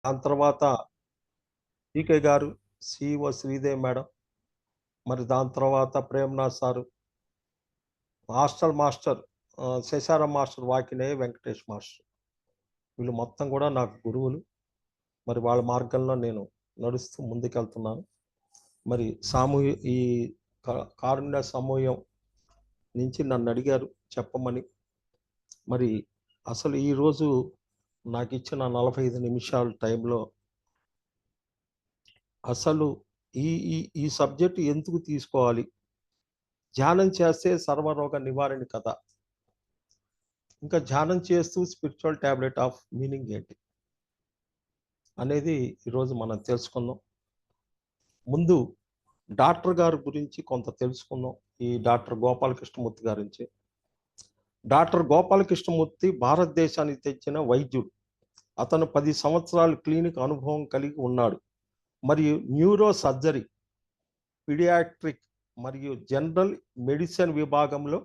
దాని తర్వాత పీకే గారు, సిఇఓ శ్రీదేవి మేడం, మరి దాని తర్వాత Premnath sir, hostel master Shesharam master, Vakineya Venkatesh master. వీళ్ళు మొత్తం కూడా నాకు గురువులు. మరి వాళ్ళ మార్గంలో నేను నడుస్తూ ముందుకెళ్తున్నాను. మరి ఈ కారుణ్య సమూహం నుంచి నన్నడిగారు చెప్పమని. మరి అసలు ఈరోజు నాకిచ్చిన 45 నిమిషాల టైంలో అసలు ఈ ఈ ఈ సబ్జెక్ట్ ఎందుకు తీసుకోవాలి? ధ్యానం చేస్తే సర్వరోగ నివారణ కదా! ఇంకా ధ్యానం చేస్తూ స్పిరిచువల్ టాబ్లెట్ ఆఫ్ మీనింగ్ ఏంటి? అనేది ఈరోజు మనం తెలుసుకుందాం. ముందు డాక్టర్ గారి గురించి కొంత తెలుసుకుందాం. ఈ డాక్టర్ గోపాలకృష్ణమూర్తి గురించి. డాక్టర్ గోపాలకృష్ణమూర్తి భారతదేశానికి తెచ్చిన వైద్యుడు. అతను 10 సంవత్సరాలు క్లినిక్ అనుభవం కలిగి ఉన్నాడు. మరియు న్యూరో సర్జరీ, పీడియాట్రిక్ మరియు జనరల్ మెడిసిన్ విభాగంలో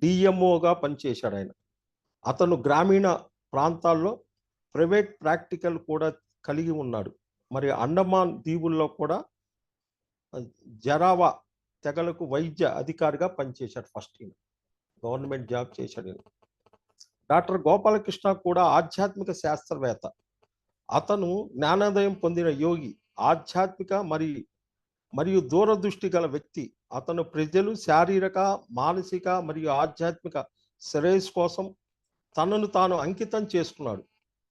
డిఎంఓగా పనిచేశాడు ఆయన. అతను గ్రామీణ ప్రాంతాల్లో ప్రైవేట్ ప్రాక్టికల్ కూడా కలిగి ఉన్నాడు. మరి అండమాన్ దీవుల్లో కూడా జరావా తెగలకు వైద్య అధికారిగా పనిచేశాడు. ఫస్ట్ ఈయన గవర్నమెంట్ జాబ్ చేశాడు ఈయన. డాక్టర్ గోపాలకృష్ణ కూడా ఆధ్యాత్మిక శాస్త్రవేత్త. అతను జ్ఞానోదయం పొందిన యోగి, ఆధ్యాత్మిక మరియు దూరదృష్టి గల వ్యక్తి. అతను ప్రజలు శారీరక, మానసిక మరియు ఆధ్యాత్మిక శ్రేయస్సు కోసం తనను తాను అంకితం చేసుకున్నాడు.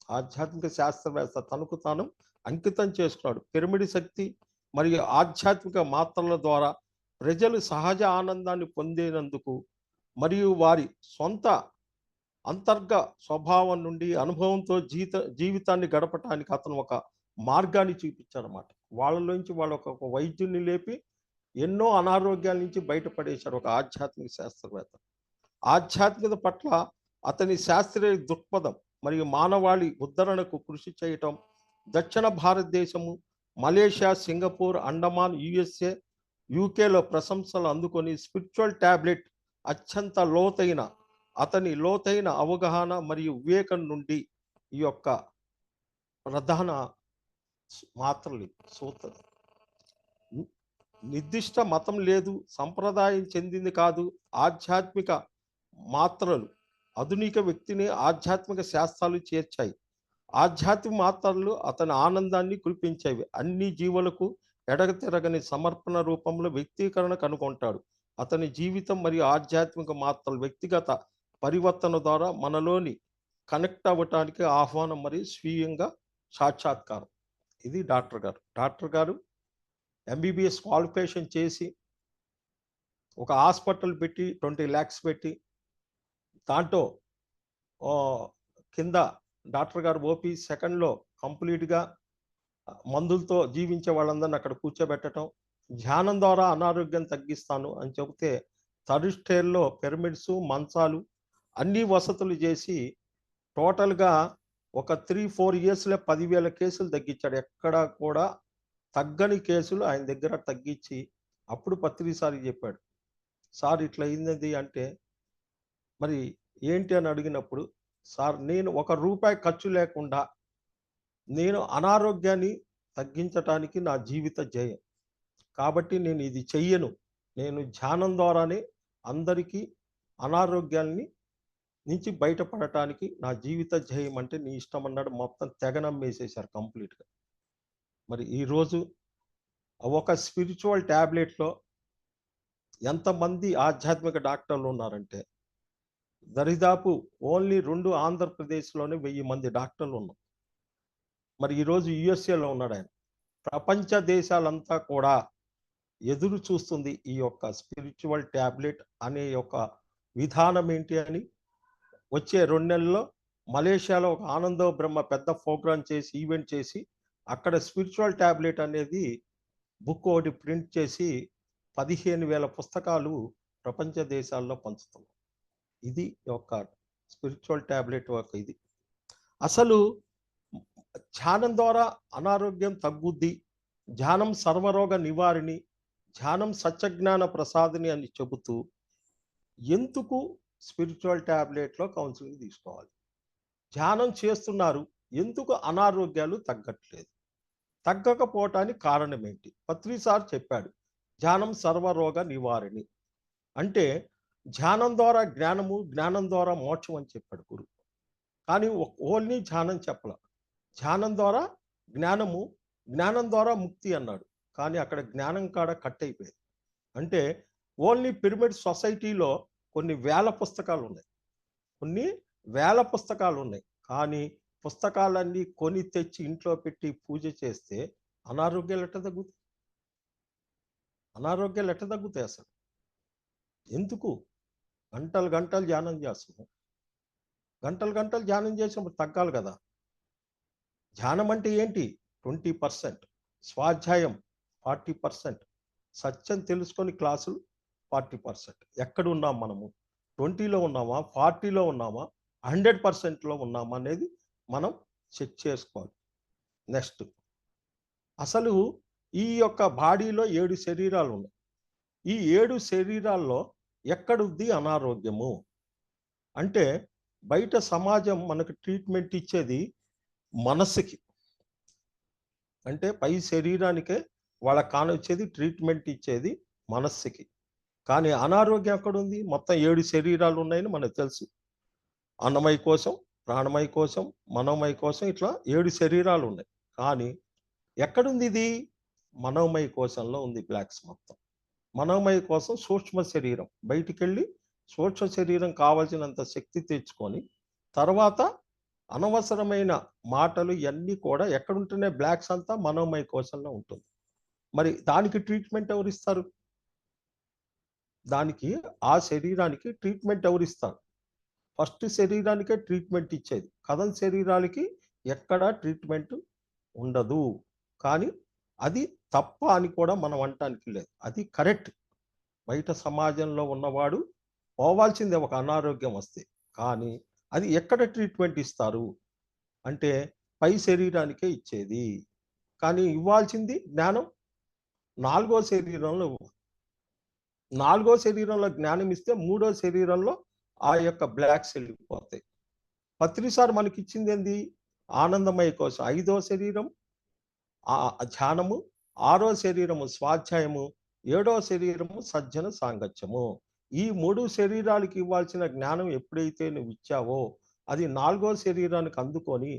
ఆధ్యాత్మిక శాస్త్రవేత్త తనకు తాను అంకితం చేసుకున్నాడు. పిరమిడ్ శక్తి మరియు ఆధ్యాత్మిక మాత్రల ద్వారా ప్రజలు సహజ ఆనందాన్ని పొందేందుకు మరియు వారి సొంత అంతర్గత స్వభావం నుండి అనుభవంతో జీవితాన్ని గడపటానికి అతను ఒక మార్గాన్ని చూపించాడనమాట. వాళ్ళలోంచి వాళ్ళు ఒక వైద్యుని లేపి ఎన్నో అనారోగ్యాల నుంచి బయటపడేశాడు ఒక ఆధ్యాత్మిక శాస్త్రవేత్త. ఆధ్యాత్మికత పట్ల అతని శాస్త్రీయ దృక్పథం మరియు మానవాళి ఉద్ధరణకు కృషి చేయటం దక్షిణ భారతదేశము, మలేషియా, సింగపూర్, అండమాన్, యుఎస్ఏ, యూకేలో ప్రశంసలు అందుకొని స్పిరిచువల్ టాబ్లెట్ అత్యంత అతని లోతైన అవగాహన మరియు వివేకం నుండి ఈ యొక్క ప్రధాన మాత్రలు సూత్ర నిర్దిష్ట మతం లేదు, సంప్రదాయం చెందింది కాదు. ఆధ్యాత్మిక మాత్రలు ఆధునిక వ్యక్తిని ఆధ్యాత్మిక శాస్త్రాలు చేర్చాయి. ఆధ్యాత్మిక మాత్రలు అతని ఆనందాన్ని కురిపించేవి. అన్ని జీవులకు ఎడగతిరగని సమర్పణ రూపంలో వ్యక్తీకరణ కనుగొంటాడు. అతని జీవితం మరియు ఆధ్యాత్మిక మాత్రలు వ్యక్తిగత పరివర్తన ద్వారా మనలోని కనెక్ట్ అవ్వటానికి ఆహ్వానం మరియు స్వీయంగా సాక్షాత్కారం. ఇది డాక్టర్ గారు ఎంబీబీఎస్ క్వాలిఫికేషన్ చేసి ఒక హాస్పిటల్ పెట్టి 20 lakhs పెట్టి దాంట్లో కింద డాక్టర్ గారు ఓపీ సెకండ్లో కంప్లీట్గా మందులతో జీవించే వాళ్ళందరినీ అక్కడ కూర్చోబెట్టడం, ధ్యానం ద్వారా అనారోగ్యం తగ్గిస్తాను అని చెబితే థర్డ్ స్టేర్లో పిరమిడ్స్, మంచాలు అన్ని వసతులు చేసి టోటల్గా ఒక 3-4 yearsలో 10,000 కేసులు తగ్గించాడు. ఎక్కడ కూడా తగ్గని కేసులు ఆయన దగ్గర తగ్గించి అప్పుడు పత్రిసారి చెప్పాడు, సార్ ఇట్లా అయింది అంటే మరి ఏంటి అని అడిగినప్పుడు, సార్ నేను ₹1 ఖర్చు లేకుండా నేను అనారోగ్యాన్ని తగ్గించటానికి నా జీవిత జయం కాబట్టి నేను ఇది చెయ్యను. నేను ధ్యానం ద్వారానే అందరికీ అనారోగ్యాన్ని నుంచి బయటపడటానికి నా జీవిత జయం అంటే నీ ఇష్టం అన్నాడు. మొత్తం తెగనమ్మేసేశారు కంప్లీట్గా. మరి ఈరోజు ఒక స్పిరిచువల్ టాబ్లెట్లో ఎంతమంది ఆధ్యాత్మిక డాక్టర్లు ఉన్నారంటే దరిదాపు ఓన్లీ 2 ఆంధ్రప్రదేశ్లోనే 1000 మంది డాక్టర్లు ఉన్నారు. మరి ఈరోజు యుఎస్ఏలో ఉన్నాడు ఆయన. ప్రపంచ దేశాలంతా కూడా ఎదురు చూస్తుంది ఈ యొక్క స్పిరిచువల్ టాబ్లెట్ అనే యొక్క విధానం ఏంటి అని. వచ్చే 2 నెలల్లో మలేషియాలో ఒక ఆనందో బ్రహ్మ పెద్ద ప్రోగ్రామ్ చేసి ఈవెంట్ చేసి అక్కడ స్పిరిచువల్ టాబ్లెట్ అనేది బుక్ ఒకటి ప్రింట్ చేసి 15,000 పుస్తకాలు ప్రపంచ దేశాల్లో పంచుతున్నాం. ఇది యొక్క స్పిరిచువల్ టాబ్లెట్ యొక్క ఇది. అసలు ధ్యానం ద్వారా అనారోగ్యం తగ్గుద్ది, ధ్యానం సర్వరోగ నివారిణి, ధ్యానం సత్యజ్ఞాన ప్రసాదిని అని చెబుతూ ఎందుకు స్పిరిచువల్ టాబ్లెట్లో కౌన్సిలింగ్ తీసుకోవాలి? ధ్యానం చేస్తున్నారు, ఎందుకు అనారోగ్యాలు తగ్గట్లేదు? తగ్గకపోవటానికి కారణం ఏంటి? పత్రి సార్ చెప్పాడు, ధ్యానం సర్వరోగ నివారిణి. అంటే ధ్యానం ద్వారా జ్ఞానము, జ్ఞానం ద్వారా మోక్షం అని చెప్పాడు గురువు. కానీ ఓన్లీ ధ్యానం చెప్పల. ధ్యానం ద్వారా జ్ఞానము, జ్ఞానం ద్వారా ముక్తి అన్నాడు. కానీ అక్కడ జ్ఞానం కాడ కట్ అయిపోయింది. అంటే ఓన్లీ పిరమిడ్ సొసైటీలో కొన్ని వేల పుస్తకాలు ఉన్నాయి, కొన్ని వేల పుస్తకాలు ఉన్నాయి. కానీ పుస్తకాలన్నీ కొని తెచ్చి ఇంట్లో పెట్టి పూజ చేస్తే అనారోగ్యాలు ఎట్ట తగ్గుతాయి? అనారోగ్యాలు ఎట్ట తగ్గుతాయి అసలు? ఎందుకు? గంటలు గంటలు ధ్యానం చేస్తున్నాం, గంటలు గంటలు ధ్యానం చేసినప్పుడు తగ్గాలి కదా. ధ్యానం అంటే ఏంటి? 20%, స్వాధ్యాయం 40%, సత్యం తెలుసుకొని క్లాసులు 40%. ఎక్కడ ఉన్నాం మనము? 20లో ఉన్నామా, 40లో ఉన్నామా, 100%లో ఉన్నామా అనేది మనం చెక్ చేసుకోవాలి. నెక్స్ట్, అసలు ఈ యొక్క బాడీలో 7 శరీరాలు ఉన్నాయి. ఈ 7 శరీరాల్లో ఎక్కడుంది అనారోగ్యము? అంటే బయట సమాజం మనకు ట్రీట్మెంట్ ఇచ్చేది మనస్సుకి. అంటే పై శరీరానికే వాళ్ళ కానొచ్చేది ట్రీట్మెంట్ ఇచ్చేది మనస్సుకి. కానీ అనారోగ్యం ఎక్కడుంది? మొత్తం 7 శరీరాలు ఉన్నాయని మనకు తెలుసు. అన్నమయ కోశం, ప్రాణమయ కోశం, మనోమయ కోశం, ఇట్లా 7 శరీరాలు ఉన్నాయి. కానీ ఎక్కడుంది ఇది? మనోమయ కోశంలో ఉంది బ్లాక్స్ మొత్తం. మనోమయ కోసం సూక్ష్మ శరీరం బయటికి వెళ్ళి సూక్ష్మ శరీరం కావాల్సినంత శక్తి తెచ్చుకొని తర్వాత అనవసరమైన మాటలు ఇవన్నీ కూడా ఎక్కడుంటున్నాయి? బ్లాక్స్ అంతా మనోమయ కోశంలో ఉంటుంది. మరి దానికి ట్రీట్మెంట్ ఎవరు ఇస్తారు? దానికి ఆ శరీరానికి ట్రీట్మెంట్ ఎవరు ఇస్తారు? ఫస్ట్ శరీరానికే ట్రీట్మెంట్ ఇచ్చేది. కథం శరీరాలకి ఎక్కడా ట్రీట్మెంట్ ఉండదు. కానీ అది తప్ప అని కూడా మనం అనటానికి లేదు, అది కరెక్ట్. బయట సమాజంలో ఉన్నవాడు పోవాల్సిందే ఒక అనారోగ్యం వస్తే. కానీ అది ఎక్కడ ట్రీట్మెంట్ ఇస్తారు అంటే పై శరీరానికే ఇచ్చేది. కానీ ఇవ్వాల్సింది జ్ఞానం 4వ శరీరంలో. 4వ శరీరంలో జ్ఞానం ఇస్తే 3వ శరీరంలో ఆ యొక్క బ్లాక్స్ వెళ్ళిపోతాయి. పత్రిసార్ మనకి ఇచ్చింది ఏంది? ఆనందమయ కోసం 5వ శరీరం ధ్యానము, 6వ శరీరము స్వాధ్యాయము, 7వ శరీరము సజ్జన సాంగత్యము. ఈ 3 శరీరాలకి ఇవ్వాల్సిన జ్ఞానం ఎప్పుడైతే నువ్వు ఇచ్చావో అది 4వ శరీరానికి అందుకొని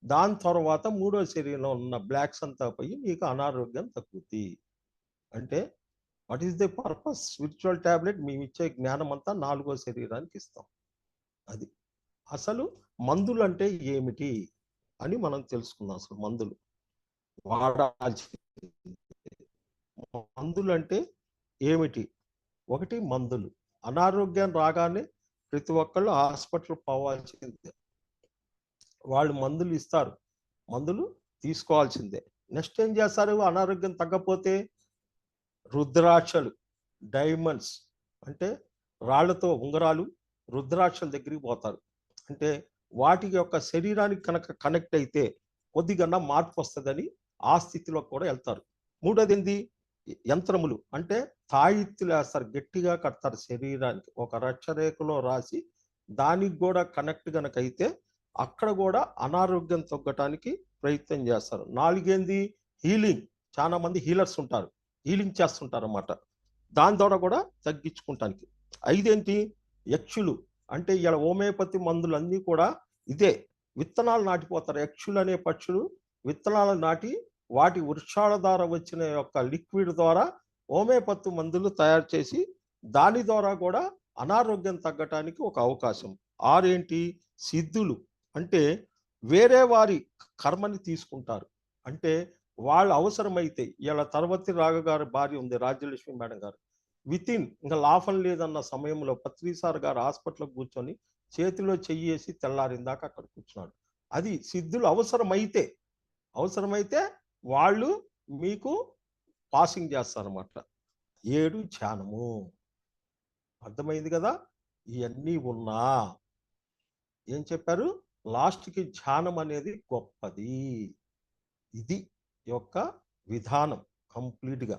దాని తర్వాత 3వ శరీరంలో ఉన్న బ్లాక్స్ అంతా పోయి నీకు అనారోగ్యం తగ్గుద్ది. అంటే what is the purpose? Spiritual tablet మేము ఇచ్చే జ్ఞానం అంతా 4వ శరీరానికి ఇస్తాం. అది అసలు మందులు అంటే ఏమిటి అని మనం తెలుసుకుందాం. అసలు మందులు వాడాల్సింది, మందులు అంటే ఏమిటి? ఒకటి, మందులు. అనారోగ్యం రాగానే ప్రతి ఒక్కళ్ళు హాస్పిటల్ పోవాల్సిందే. వాళ్ళు మందులు ఇస్తారు, మందులు తీసుకోవాల్సిందే. నెక్స్ట్ ఏం చేస్తారు? అనారోగ్యం తగ్గపోతే రుద్రాక్షలు, డైమండ్స్ అంటే రాళ్లతో ఉంగరాలు, రుద్రాక్షల దగ్గరికి పోతారు. అంటే వాటి యొక్క శరీరానికి కనుక కనెక్ట్ అయితే కొద్దిగా మార్పు వస్తుందని ఆ స్థితిలో కూడా వెళ్తారు. మూడోది ఏంది? యంత్రములు అంటే తాయిత్తులు వేస్తారు, గట్టిగా కడతారు శరీరానికి, ఒక రక్షరేఖలో రాసి దానికి కూడా కనెక్ట్ కనుక అయితే అక్కడ కూడా అనారోగ్యం తగ్గటానికి ప్రయత్నం చేస్తారు. నాలుగేంది? హీలింగ్. చాలా మంది హీలర్స్ ఉంటారు, హీలింగ్ చేస్తుంటారు అన్నమాట, దాని ద్వారా కూడా తగ్గించుకుంటానికి. ఐదేంటి? యక్షులు. అంటే ఇలా హోమియోపతి మందులన్నీ కూడా ఇదే, విత్తనాలు నాటిపోతారు. యక్షులు అనే పక్షులు విత్తనాలు నాటి వాటి వృక్షాల ద్వారా వచ్చిన యొక్క లిక్విడ్ ద్వారా హోమియోపతి మందులు తయారు చేసి దాని ద్వారా కూడా అనారోగ్యం తగ్గటానికి ఒక అవకాశం. ఆరేంటి? సిద్ధులు. అంటే వేరే వారి కర్మని తీసుకుంటారు. అంటే వాళ్ళు అవసరమైతే, ఇలా తర్వతి రాఘ గారి భార్య ఉంది రాజ్యలక్ష్మి మేడం గారు, వితిన్ ఇంకా లాభం లేదన్న సమయంలో పత్రిసార్ గారు హాస్పిటల్లో కూర్చొని చేతిలో చెయ్యేసి తెల్లారిందాక అక్కడ కూర్చున్నాడు. అది సిద్ధులు అవసరమైతే వాళ్ళు మీకు పాసింగ్ చేస్తారన్నమాట. 7 ధ్యానము. అర్థమైంది కదా? ఇవన్నీ ఉన్నా ఏం చెప్పారు? లాస్ట్కి ధ్యానం అనేది గొప్పది. ఇది యొక్క విధానం కంప్లీట్గా.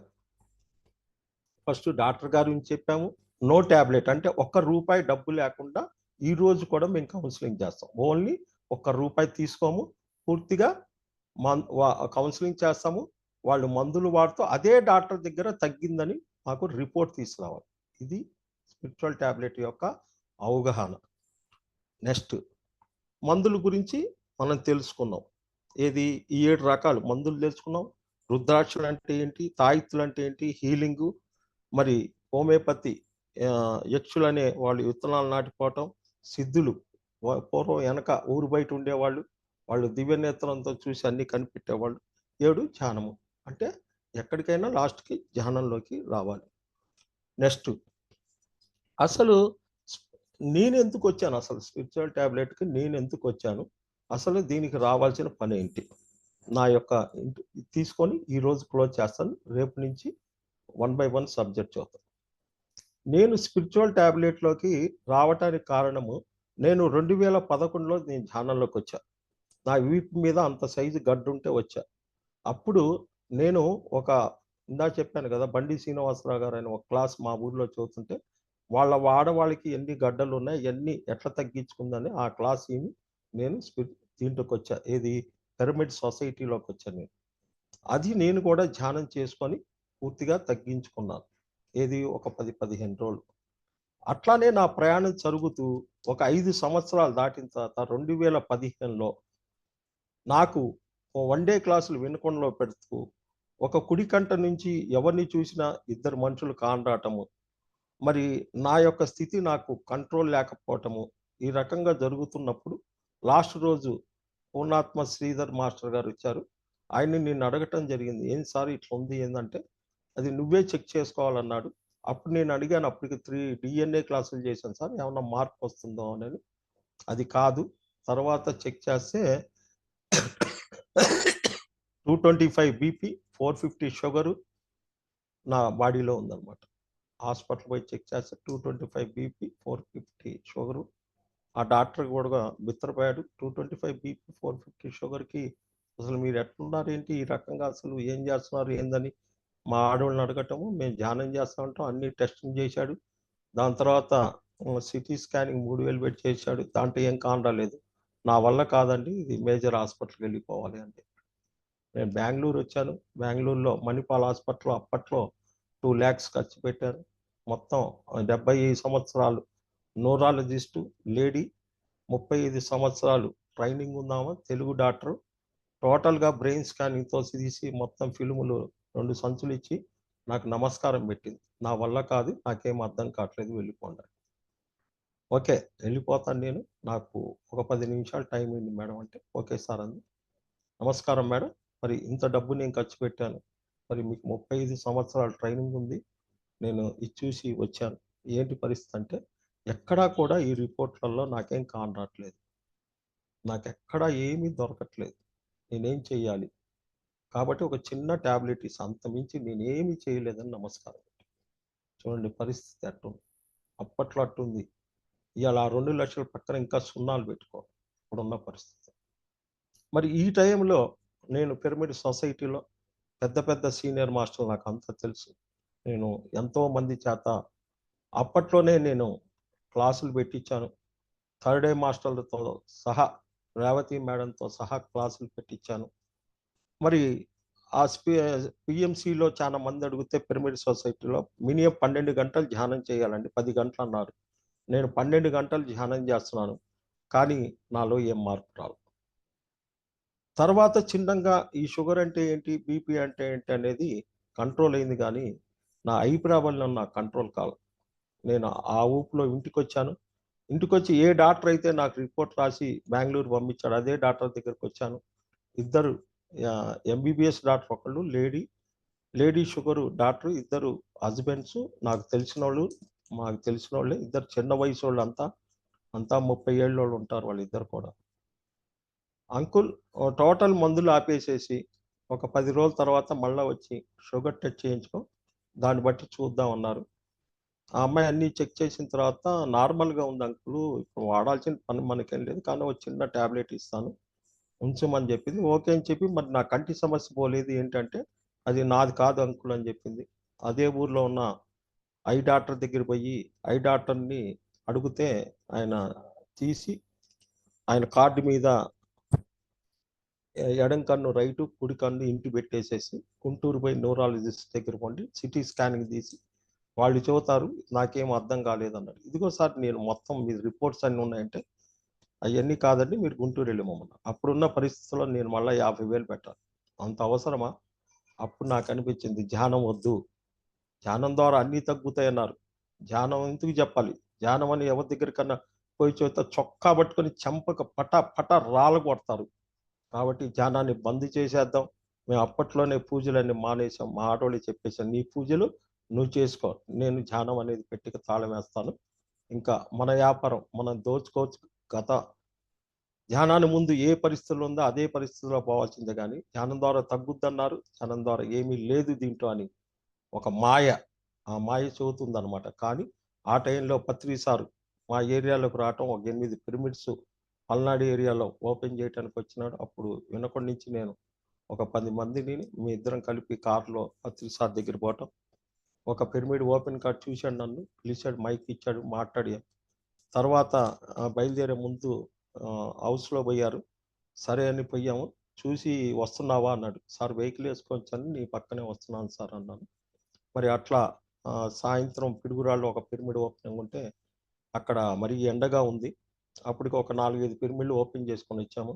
ఫస్ట్ డాక్టర్ గారు చెప్పాము, నో టాబ్లెట్ అంటే ₹1 డబ్బు లేకుండా ఈ రోజు కూడా మేము కౌన్సిలింగ్ చేస్తాం. ఓన్లీ ₹1 తీసుకోము, పూర్తిగా కౌన్సిలింగ్ చేస్తాము. వాళ్ళు మందులు వాడుతూ అదే డాక్టర్ దగ్గర తగ్గిందని మాకు రిపోర్ట్ తీసుకురావాలి. ఇది స్పిరిచువల్ టాబ్లెట్ యొక్క అవగాహన. నెక్స్ట్ మందుల గురించి మనం తెలుసుకున్నాం. ఏది ఈ 7 రకాలు మందులు తెలుసుకున్నాం. రుద్రాక్షలు అంటే ఏంటి, తాయిత్తులు అంటే ఏంటి, హీలింగు, మరి హోమియోపతి యక్షులనే వాళ్ళు విత్తనాలు నాటిపోవటం, సిద్ధులు పూర్వం వెనక ఊరు బయట ఉండేవాళ్ళు, వాళ్ళు దివ్య నేత్రంతో చూసి అన్ని కనిపెట్టేవాళ్ళు. 7 ధ్యానము అంటే ఎక్కడికైనా లాస్ట్కి ధ్యానంలోకి రావాలి. నెక్స్ట్ అసలు నేను ఎందుకు వచ్చాను, అసలు స్పిరిచువల్ టాబ్లెట్కి నేను ఎందుకు వచ్చాను, అసలు దీనికి రావాల్సిన పని ఏంటి, నా యొక్క తీసుకొని ఈరోజు క్లోజ్ చేస్తాను. రేపు నుంచి 1 by 1 సబ్జెక్ట్ చూద్దాం. నేను స్పిరిచువల్ టాబ్లెట్లోకి రావటానికి కారణము, నేను 2011లో నేను ధ్యానంలోకి వచ్చా. నా వీపు మీద అంత సైజు గడ్డు ఉంటే వచ్చా. అప్పుడు నేను ఇందాక చెప్పాను కదా, బండి శ్రీనివాసరావు గారు అని ఒక క్లాస్ మా ఊర్లో చదువుతుంటే, వాళ్ళ ఆడవాళ్ళకి ఎన్ని గడ్డలు ఉన్నాయి, ఎన్ని ఎట్లా తగ్గించుకుందని ఆ క్లాస్ నేను దీంట్లోకి వచ్చా. ఏది పిరమిడ్ సొసైటీలోకి వచ్చాను నేను. అది నేను కూడా ధ్యానం చేసుకొని పూర్తిగా తగ్గించుకున్నాను. ఏది ఒక 10-15 రోజులు. అట్లానే నా ప్రయాణం జరుగుతూ ఒక 5 సంవత్సరాలు దాటిన తర్వాత 2015లో నాకు 1 డే క్లాసులు వినకొండలో పెడుతూ ఒక కుడి కంట నుంచి ఎవరిని చూసినా 2 మనుషులు కానరాటము, మరి నా యొక్క స్థితి నాకు కంట్రోల్ లేకపోవటము, ఈ రకంగా జరుగుతున్నప్పుడు లాస్ట్ రోజు పూర్ణాత్మ శ్రీధర్ మాస్టర్ గారు వచ్చారు. ఆయన్ని నేను అడగటం జరిగింది, ఏం సార్ ఇట్లా ఉంది ఏంటంటే, అది నువ్వే చెక్ చేసుకోవాలన్నాడు. అప్పుడు నేను అడిగాను, అప్పటికి 3 DNA క్లాసులు చేశాను సార్, ఏమన్నా మార్పు వస్తుందో అని. అది కాదు, తర్వాత చెక్ చేస్తే 225 బీపీ, 450 షుగరు నా బాడీలో ఉందన్నమాట. హాస్పిటల్ పోయి చెక్ చేస్తే 225 బీపీ, 450 షుగరు. ఆ డాక్టర్ కూడా బిత్తరపోయాడు. 225 బీపీ, 450 షుగర్కి అసలు మీరు ఎట్లున్నారు ఏంటి, ఈ రకంగా అసలు ఏం చేస్తున్నారు ఏందని మా ఆడవాళ్ళని అడగటము, మేము ధ్యానం చేస్తా ఉంటాం, అన్ని టెస్టింగ్ చేశాడు. దాని తర్వాత సిటీ స్కానింగ్ 3000 పెట్టి చేశాడు. దాంట్లో ఏం కానరాలేదు. నా వల్ల కాదండి, ఇది మేజర్ హాస్పిటల్కి వెళ్ళిపోవాలి అంటే నేను బెంగళూరు వచ్చాను. బెంగళూరులో మణిపాల్ హాస్పిటల్ అప్పట్లో 2 lakhs ఖర్చు పెట్టారు. మొత్తం 75 సంవత్సరాలు న్యూరాలజిస్టు లేడీ, 35 సంవత్సరాలు ట్రైనింగ్ ఉందామా తెలుగు డాక్టరు. టోటల్గా బ్రెయిన్ స్కానింగ్తో తీసి మొత్తం ఫిల్ములు 2 సంచులు ఇచ్చి నాకు నమస్కారం పెట్టింది. నా వల్ల కాదు, నాకేం అర్థం కావట్లేదు, వెళ్ళిపోండి. ఓకే, వెళ్ళిపోతాను నేను, నాకు ఒక 10 నిమిషాలు టైం ఉంది మేడం అంటే, ఓకే సార్ అంది. నమస్కారం మేడం, మరి ఇంత డబ్బు నేను ఖర్చు పెట్టాను, మరి మీకు 35 సంవత్సరాల ట్రైనింగ్ ఉంది, నేను ఇది చూసి వచ్చాను, ఏంటి పరిస్థితి అంటే, ఎక్కడా కూడా ఈ రిపోర్ట్లలో నాకేం కానరాట్లేదు, నాకెక్కడా ఏమీ దొరకట్లేదు, నేనేం చెయ్యాలి, కాబట్టి ఒక చిన్న ట్యాబ్లెట్ ఇస్తే, అంతమించి నేనేమి చేయలేదని నమస్కారం. చూడండి పరిస్థితి అట్టుంది. అప్పట్లో అట్టుంది. ఇవాళ 2 లక్షల పక్కన ఇంకా సున్నాలు పెట్టుకో ఇప్పుడున్న పరిస్థితి. మరి ఈ టైంలో నేను పిరమిడ్ సొసైటీలో పెద్ద పెద్ద సీనియర్ మాస్టర్లు నాకు అంతా తెలుసు. నేను ఎంతో మంది చేత అప్పట్లోనే నేను క్లాసులు పెట్టించాను. థర్డ్ డే మాస్టర్లతో సహా, రేవతి మేడంతో సహా క్లాసులు పెట్టించాను. మరి ఆ పిఎంసిలో చాలా మంది అడిగితే పిరమిడ్ సొసైటీలో మినిమం 12 గంటలు ధ్యానం చేయాలండి, 10 గంటలు అన్నారు. నేను 12 గంటలు ధ్యానం చేస్తున్నాను, కానీ నాలో ఏం మార్పు రాదు. తర్వాత చిన్నంగా ఈ షుగర్ అంటే ఏంటి, బీపీ అంటే ఏంటి అనేది కంట్రోల్ అయింది, కానీ నా ఐ ప్రాబ్లం నాకు కంట్రోల్ కాదు. నేను ఆ ఊపులో ఇంటికొచ్చాను. ఇంటికొచ్చి ఏ డాక్టర్ అయితే నాకు రిపోర్ట్ రాసి బెంగళూరు పంపించాడు, అదే డాక్టర్ దగ్గరికి వచ్చాను. ఇద్దరు ఎంబీబీఎస్ డాక్టర్, ఒకళ్ళు లేడీ షుగరు డాక్టర్, ఇద్దరు హస్బెండ్స్ నాకు తెలిసిన వాళ్ళు, మాకు తెలిసిన వాళ్ళే, ఇద్దరు చిన్న వయసు వాళ్ళు, అంతా 30 ఏళ్ళ వాళ్ళు ఉంటారు వాళ్ళిద్దరు కూడా. అంకుల్ టోటల్ మందులు ఆపేసేసి ఒక 10 రోజుల తర్వాత మళ్ళీ వచ్చి షుగర్ టెస్ట్ చేయించుకో, దాన్ని బట్టి చూద్దాం అన్నారు. ఆ అమ్మాయి అన్నీ చెక్ చేసిన తర్వాత నార్మల్గా ఉంది అంకుల్, ఇప్పుడు వాడాల్సిన పని మనకేం లేదు, కానీ ఒక చిన్న ట్యాబ్లెట్ ఇస్తాను ఉంచమని చెప్పింది. ఓకే అని చెప్పి, మరి నా కంటి సమస్య పోలేదు ఏంటంటే, అది నాది కాదు అంకుల్ అని చెప్పింది. అదే ఊర్లో ఉన్న ఐ డాక్టర్ దగ్గర పోయి ఐ డాక్టర్ని అడిగితే ఆయన తీసి ఆయన కార్డు మీద ఎడం కన్ను రైటు, కుడి కన్ను ఇంటి పెట్టేసేసి గుంటూరు పోయి న్యూరాలజిస్ట్ దగ్గర పండి సిటీ స్కానింగ్ తీసి వాళ్ళు చెబుతారు నాకేం అర్థం కాలేదన్నారు. ఇదిగో సార్ నేను మొత్తం మీ రిపోర్ట్స్ అన్నీ ఉన్నాయంటే అవన్నీ కాదండి మీరు గుంటూరు వెళ్ళమన్నారు. అప్పుడున్న పరిస్థితుల్లో నేను మళ్ళీ 50,000 పెట్టాలి. అంత అవసరమా? అప్పుడు నాకు అనిపించింది ధ్యానం వద్దు, ధ్యానం ద్వారా అన్నీ తగ్గుతాయన్నారు. ధ్యానం ఎందుకు చెప్పాలి? ధ్యానం అని ఎవరి దగ్గర కన్నా పోయి చూస్తే చొక్కా పట్టుకొని చెంపక పట పట రాళ్ళు కొడతారు. కాబట్టి ధ్యానాన్ని బంద్ చేసేద్దాం. మేము అప్పట్లోనే పూజలన్నీ మానేసాం. మా ఆడోళ్ళకి చెప్పేసాం నీ పూజలు నువ్వు చేసుకో. నేను ధ్యానం అనేది పెట్టి తాళం వేస్తాను. ఇంకా మన వ్యాపారం మనం దోచుకోవచ్చు. గత ధ్యానాన్ని ముందు ఏ పరిస్థితుల్లో ఉందో అదే పరిస్థితిలో పోవాల్సిందే కానీ ధ్యానం ద్వారా తగ్గుద్దన్నారు. ధ్యానం ద్వారా ఏమీ లేదు దీంట్లో అని ఒక మాయ. ఆ మాయ చెబుతుందనమాట. కానీ ఆ టైంలో పత్రి సారు మా ఏరియాలోకి రావటం ఒక 8 పిరమిడ్స్ పల్నాడు ఏరియాలో ఓపెన్ చేయడానికి వచ్చినాడు. అప్పుడు వినకొండ నుంచి నేను ఒక 10 మందిని మీ ఇద్దరం కలిపి కారులో పత్రి సార్ దగ్గర పోవటం. ఒక పిరమిడ్ ఓపెన్ కార్డ్ చూశాడు, నన్ను పిలిచాడు, మైక్ ఇచ్చాడు, మాట్లాడాను. తర్వాత బయలుదేరే ముందు హౌస్లో పోయారు. సరే అని పోయాము. చూసి వస్తున్నావా అన్నాడు. సార్ వెహికల్ వేసుకొచ్చాను, నీ పక్కనే వస్తున్నాను సార్ అన్నాను. మరి అట్లా సాయంత్రం పిడుగురాళ్ళు ఒక పిరమిడ్ ఓపెనింగ్ ఉంటే అక్కడ మరి ఎండగా ఉంది. అప్పటికి ఒక 4-5 పిరమిడ్లు ఓపెన్ చేసుకొని వచ్చాము.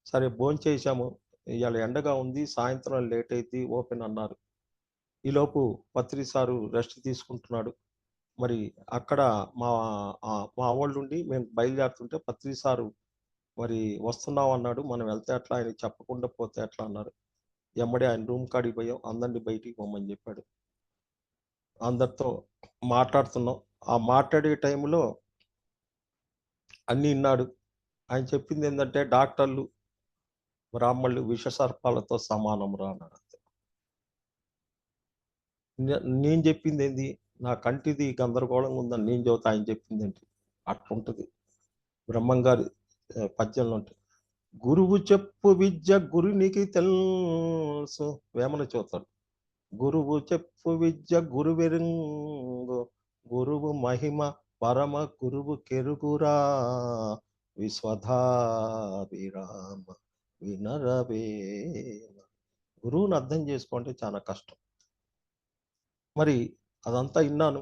సరే భోంచేసాము. ఇవాళ ఎండగా ఉంది, సాయంత్రం లేట్ అయితే ఓపెన్ అన్నారు. ఈలోపు పత్రి సారు రెస్ట్ తీసుకుంటున్నాడు. మరి అక్కడ మా మా వాళ్ళుండి మేము బయలుదేరుతుంటే పత్రి సారు మరి వస్తున్నాం అన్నాడు. మనం వెళ్తే ఎట్లా, ఆయన చెప్పకుండా పోతే ఎట్లా అన్నారు. ఎమ్మడే ఆయన రూమ్ కాడికి పోయాం. అందరినీ బయటికి పోమని చెప్పాడు. అందరితో మాట్లాడుతున్నాం. ఆ మాట్లాడే టైంలో అన్నీ విన్నాడు. ఆయన చెప్పింది ఏంటంటే డాక్టర్లు బ్రాహ్మణులు విష సర్పాలతో సమానం రా అన్నాడు. నేను చెప్పింది ఏంది, నా కంటిది గందరగోళంగా ఉందని నేను చెబుతా, ఆయన చెప్పింది ఏంటి అట్లుంటది. బ్రహ్మంగారి పద్యంలో ఉంటుంది, గురువు చెప్పు విద్య గురునికి తెలుసు వేమన చూతాడు. గురువు చెప్పు విద్య గురువెరుంగు, గురువు మహిమ పరమ గురువు కెరుగురా, విశ్వధాభిరామ వినరవే. గురువుని అర్థం చేసుకుంటే చాలా కష్టం. మరి అదంతా విన్నాను,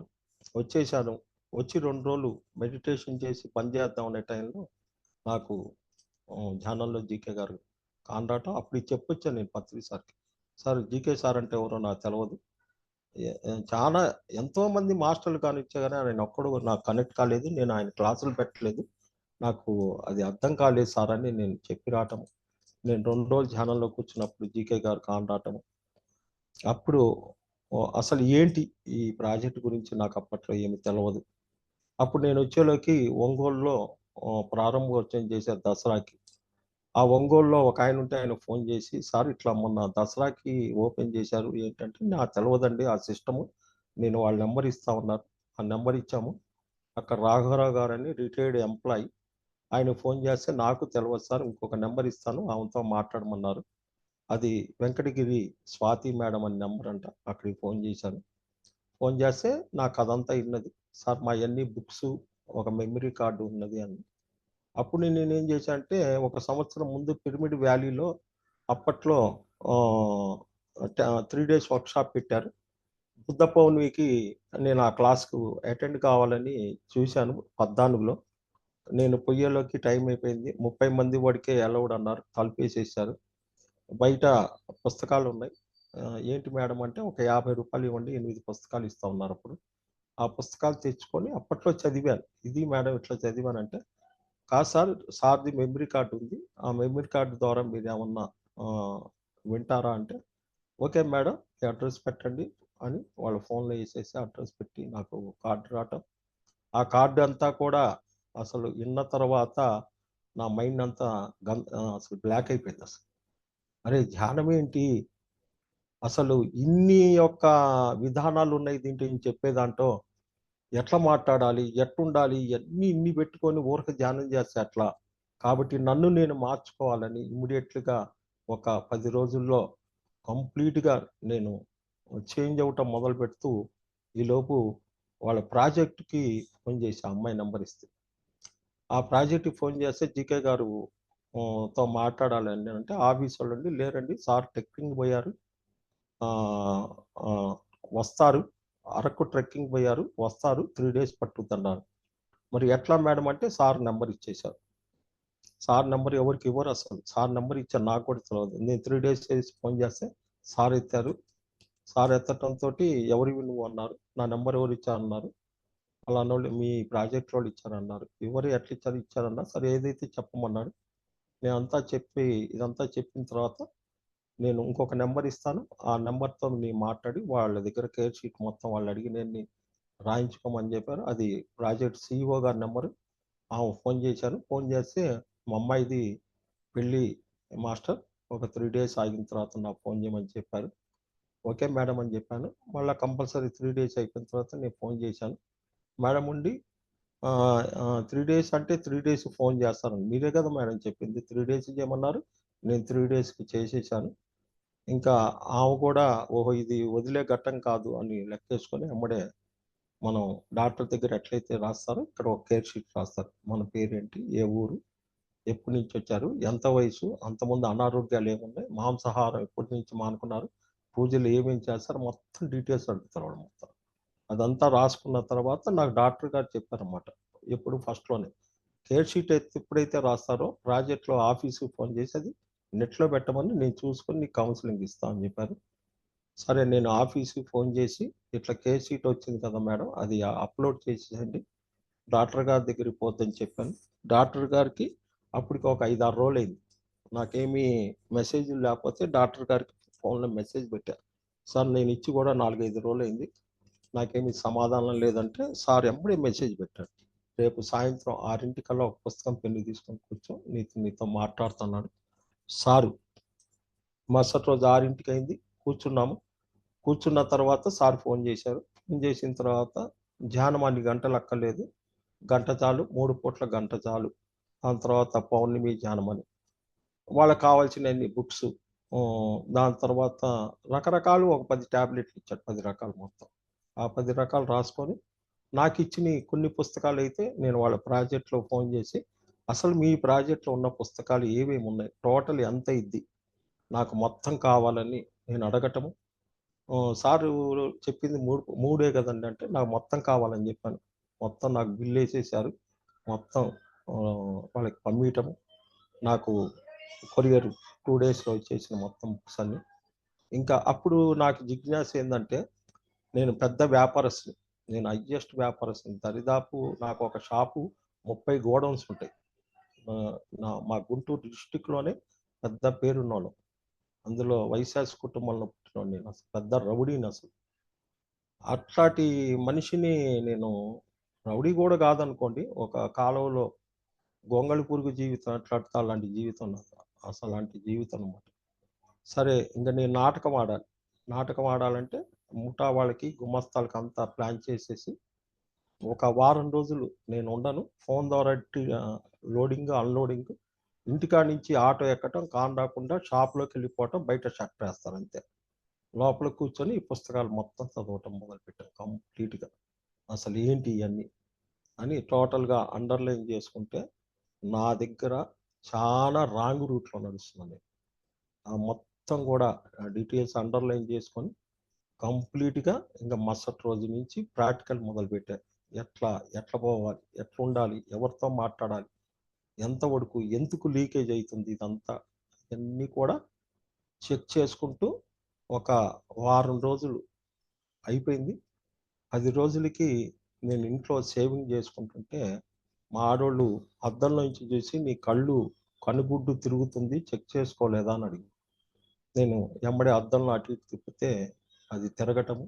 వచ్చేసాను. వచ్చి 2 రోజులు మెడిటేషన్ చేసి పని చేద్దాం అనే టైంలో నాకు ధ్యానంలో జీకే గారు కానరాటం. అప్పుడు చెప్పొచ్చాను నేను పత్రి సార్కి, సార్ జీకే సార్ అంటే ఎవరో నాకు తెలియదు, చాలా ఎంతోమంది మాస్టర్లు కానిచ్చా కానీ ఆయన ఒక్కడు నాకు కనెక్ట్ కాలేదు, నేను ఆయన క్లాసులు పెట్టలేదు, నాకు అది అర్థం కాలేదు సార్ అని నేను చెప్పి రావటం. నేను 2 రోజులు ధ్యానంలో కూర్చున్నప్పుడు జీకే గారు కానరాటం. అప్పుడు అసలు ఏంటి ఈ ప్రాజెక్ట్ గురించి నాకు అప్పట్లో ఏమి తెలియదు. అప్పుడు నేను వచ్చేలోకి ఒంగోలులో ప్రారంభోత్సవం చేశారు దసరాకి. ఆ ఒంగోలులో ఒక ఆయన ఉంటే ఆయన ఫోన్ చేసి, సార్ ఇట్లా మొన్న దసరాకి ఓపెన్ చేశారు ఏంటంటే, నాకు తెలియదండి ఆ సిస్టము, నేను వాళ్ళ నెంబర్ ఇస్తా ఉన్నారు. ఆ నెంబర్ ఇచ్చాము. అక్కడ రాఘవరావు గారు అని రిటైర్డ్ ఎంప్లాయీ, ఆయన ఫోన్ చేస్తే నాకు తెలియదు సార్, ఇంకొక నెంబర్ ఇస్తాను ఆమెతో మాట్లాడమన్నారు. అది వెంకటగిరి స్వాతి మేడం అని నెంబర్ అంట. అక్కడికి ఫోన్ చేశాను. ఫోన్ చేస్తే నాకు అదంతా విన్నది. సార్ మా అన్ని బుక్స్, ఒక మెమరీ కార్డు ఉన్నది అని. అప్పుడు నేనేం చేశా అంటే, ఒక సంవత్సరం ముందు పిరమిడ్ వ్యాలీలో అప్పట్లో 3 డేస్ వర్క్షాప్ పెట్టారు. బుద్ధ పౌర్ణమికి నేను ఆ క్లాస్కు అటెండ్ కావాలని చూశాను 14లో. నేను పొయ్యేలోకి టైం అయిపోయింది. 30 మంది వరకే అలౌడ్ అన్నారు. తలుపేసేసారు. బయట పుస్తకాలు ఉన్నాయి. ఏంటి మేడం అంటే, ఒక ₹50 ఇవ్వండి 8 పుస్తకాలు ఇస్తా ఉన్నారు అప్పుడు. ఆ పుస్తకాలు తెచ్చుకొని అప్పట్లో చదివాను. ఇది మేడం ఇట్లా చదివానంటే, కాదు సార్, సార్‌ది మెమరీ కార్డ్ ఉంది. ఆ మెమరీ కార్డ్ ద్వారా మీరేమన్నా వింటారా అంటే, ఓకే మేడం మీ అడ్రస్ పెట్టండి అని వాళ్ళ ఫోన్‌లో ఏసేసి అడ్రస్ పెట్టి నాకు కార్డ్ రావటం. ఆ కార్డ్ అంతా కూడా అసలు విన్న తర్వాత నా మైండ్ అంతా అసలు బ్లాక్ అయిపోయిందసలు. అరే! ధ్యానం ఏంటి? అసలు ఇన్ని యొక్క విధానాలున్నాయి దీంట్లో ఈయన చెప్పేదాంట్లో. ఎట్లా మాట్లాడాలి? ఎట్లుండాలి? ఇన్ని పెట్టుకొని ఊరక ధ్యానం చేస్తే ఎట్లా? కాబట్టి నన్ను నేను మార్చుకోవాలని ఇమ్మీడియేట్‌గా ఒక 10 రోజుల్లో కంప్లీట్‌గా నేను చేంజ్ అవ్వటం మొదలుపెడుతూ, ఈలోపు వాళ్ళ ప్రాజెక్ట్‌కి ఫోన్ చేశా, అమ్మాయి నంబర్ ఇస్తే. ఆ ప్రాజెక్ట్‌కి ఫోన్ చేస్తే జీకే గారు తో మాట్లాడాలండి అంటే ఆఫీస్ వాళ్ళండి లేరండి సార్ ట్రెక్కింగ్ పోయారు, వస్తారు, అరకు ట్రెక్కింగ్ పోయారు వస్తారు, 3 days పట్టుద్దన్నారు. మరి ఎట్లా మేడం అంటే సార్ నెంబర్ ఇచ్చేశారు. సార్ నెంబర్ ఎవరికి ఇవ్వరు అసలు. సార్ నెంబర్ ఇచ్చారు, నాకు కూడా తెలియదు. నేను 3 days చేసి ఫోన్ చేస్తే సార్ ఎత్తారు. సార్ ఎత్తటంతో ఎవరివి నువ్వు అన్నారు. నా నెంబర్ ఎవరు ఇచ్చారన్నారు. వాళ్ళ మీ ప్రాజెక్ట్ వాళ్ళు ఇచ్చారన్నారు. ఎవరు ఎట్లా ఇచ్చారన్నా సరే ఏదైతే చెప్పమన్నాడు. నేను ఇదంతా చెప్పిన తర్వాత నేను ఇంకొక నెంబర్ ఇస్తాను, ఆ నెంబర్తో నేను మాట్లాడి వాళ్ళ దగ్గర కేర్ షీట్ మొత్తం వాళ్ళు అడిగి నేను రాయించుకోమని చెప్పారు. అది ప్రాజెక్ట్ CEO గారి నెంబరు. ఆమె ఫోన్ చేశాను. ఫోన్ చేస్తే మా అమ్మాయిది పెళ్ళి మాస్టర్, ఒక 3 days ఆగిన తర్వాత నాకు ఫోన్ చేయమని చెప్పారు. ఓకే మేడం అని చెప్పాను. మళ్ళీ కంపల్సరీ 3 days అయిపోయిన తర్వాత నేను ఫోన్ చేశాను. మేడం ఉండి 3 days అంటే 3 days ఫోన్ చేస్తాను, మీరే కదా మేడం చెప్పింది 3 days చేయమన్నారు, నేను 3 daysకి చేసేసాను. ఇంకా ఆమె కూడా ఓహో ఇది వదిలే ఘట్టం కాదు అని లెక్కేసుకొని అమ్మడే మనం డాక్టర్ దగ్గర ఎట్లయితే రాస్తారో ఇక్కడ ఒక కేర్ షీట్ రాస్తారు. మన పేరేంటి, ఏ ఊరు, ఎప్పటి నుంచి వచ్చారు, ఎంత వయసు, అంతకుముందు అనారోగ్యాలు ఏమున్నాయి, మాంసాహారం ఎప్పటి నుంచి మానుకున్నారు, పూజలు ఏమేమి చేస్తారు, మొత్తం డీటెయిల్స్ అడుగుతారు వాళ్ళు మొత్తం. అదంతా రాసుకున్న తర్వాత నాకు డాక్టర్ గారు చెప్పారన్నమాట. ఎప్పుడు ఫస్ట్లోనే కేర్ షీట్ ఎప్పుడైతే రాస్తారో ప్రాజెక్ట్లో ఆఫీస్కి ఫోన్ చేసి అది నెట్లో పెట్టమని నేను చూసుకొని నీకు కౌన్సిలింగ్ ఇస్తాను అని చెప్పారు. సరే నేను ఆఫీస్కి ఫోన్ చేసి ఇట్లా కేర్ షీట్ వచ్చింది కదా మేడం, అది అప్లోడ్ చేసేయండి, డాక్టర్ గారి దగ్గరికి పోద్దని చెప్పాను. డాక్టర్ గారికి అప్పటికి ఒక 5-6 రోజులు అయింది. నాకేమీ మెసేజ్లు లేకపోతే డాక్టర్ గారికి ఫోన్లో మెసేజ్ పెట్టారు. సార్ నేను ఇచ్చి కూడా 4-5 రోజులు అయింది, నాకేమీ సమాధానం లేదంటే సార్ ఎప్పుడే మెసేజ్ పెట్టాడు. రేపు సాయంత్రం 6 ఒక పుస్తకం పెన్ను తీసుకొని కూర్చో, నీతో మాట్లాడుతున్నాడు సారు. మరుసటి రోజు 6 అయింది, కూర్చున్నాము. కూర్చున్న తర్వాత సార్ ఫోన్ చేశారు. ఫోన్ చేసిన తర్వాత ధ్యానం అన్ని గంటలు అక్కర్లేదు, గంట చాలు, 3 పూట్ల గంట చాలు. దాని తర్వాత పౌర్ణమి ధ్యానం అని వాళ్ళకి కావాల్సిన బుక్స్, దాని తర్వాత రకరకాలు ఒక 10 ట్యాబ్లెట్లు ఇచ్చాడు, 10 రకాలు మొత్తం. ఆ 10 రకాలు రాసుకొని నాకు ఇచ్చిన కొన్ని పుస్తకాలు అయితే నేను వాళ్ళ ప్రాజెక్ట్లో ఫోన్ చేసి అసలు మీ ప్రాజెక్ట్లో ఉన్న పుస్తకాలు ఏమేమి ఉన్నాయి, టోటల్ ఎంత ఇద్ది, నాకు మొత్తం కావాలని నేను అడగటము. సారు చెప్పింది మూడే కదండి అంటే నాకు మొత్తం కావాలని చెప్పాను. మొత్తం నాకు బిల్ వేసేసారు. మొత్తం వాళ్ళకి పంపించటము, నాకు కొరియర్ 2 daysలో వచ్చేసిన మొత్తం బుక్స్ అన్ని. ఇంకా అప్పుడు నాకు జిజ్ఞాస ఏంటంటే నేను పెద్ద వ్యాపారస్తుని, నేను హైయెస్ట్ వ్యాపారస్తుని, దరిదాపు నాకు ఒక షాపు 30 గోడౌన్స్ ఉంటాయి. మా గుంటూరు డిస్టిక్లోనే పెద్ద పేరున్నోళ్ళం. అందులో వైశాస్ కుటుంబంలో పుట్టినోడు నేను, అసలు పెద్ద రౌడీని అసలు. అట్లాంటి మనిషిని నేను, రౌడీ కూడా కాదనుకోండి, ఒక కాలువలో గొంగళి పురుగు జీవితం ఎట్లాంటి అలాంటి జీవితం నాకు, అసలు అలాంటి జీవితం అనమాట. సరే ఇంకా నేను నాటకం ఆడాలంటే ముఠా వాళ్ళకి గుమస్తాలకి అంతా ప్లాన్ చేసేసి ఒక వారం రోజులు నేను ఉండను, ఫోన్ ద్వారా లోడింగ్ అన్లోడింగ్, ఇంటికాడ నుంచి ఆటో ఎక్కటం, కాన్ రాకుండా షాప్లోకి వెళ్ళిపోవటం, బయట షట్టర్ వేస్తాను అంతే. లోపల కూర్చొని ఈ పుస్తకాలు మొత్తం చదవటం మొదలుపెట్టాను కంప్లీట్గా. అసలు ఏంటి ఇవన్నీ అని టోటల్గా అండర్లైన్ చేసుకుంటే నా దగ్గర చాలా రాంగ్ రూట్లో నడుస్తున్నాను. ఆ మొత్తం కూడా డీటెయిల్స్ అండర్లైన్ చేసుకొని కంప్లీట్గా ఇంకా మరుసటి రోజు నుంచి ప్రాక్టికల్ మొదలుపెట్టాను. ఎట్లా పోవాలి, ఎట్లా ఉండాలి, ఎవరితో మాట్లాడాలి, ఎంత వరకు ఎందుకు లీకేజ్ అవుతుంది, ఇదంతా ఇవన్నీ కూడా చెక్ చేసుకుంటూ ఒక వారం రోజులు అయిపోయింది. 10 రోజులకి నేను ఇంట్లో సేవింగ్ చేసుకుంటుంటే మా ఆడోళ్ళు అద్దంలో నుంచి చూసి నీ కనుగుడ్డు తిరుగుతుంది, చెక్ చేసుకోలేదా అని అడిగి, నేను ఎమ్మడే అద్దంలో అటు ఇటు తిప్పితే అది తిరగటము.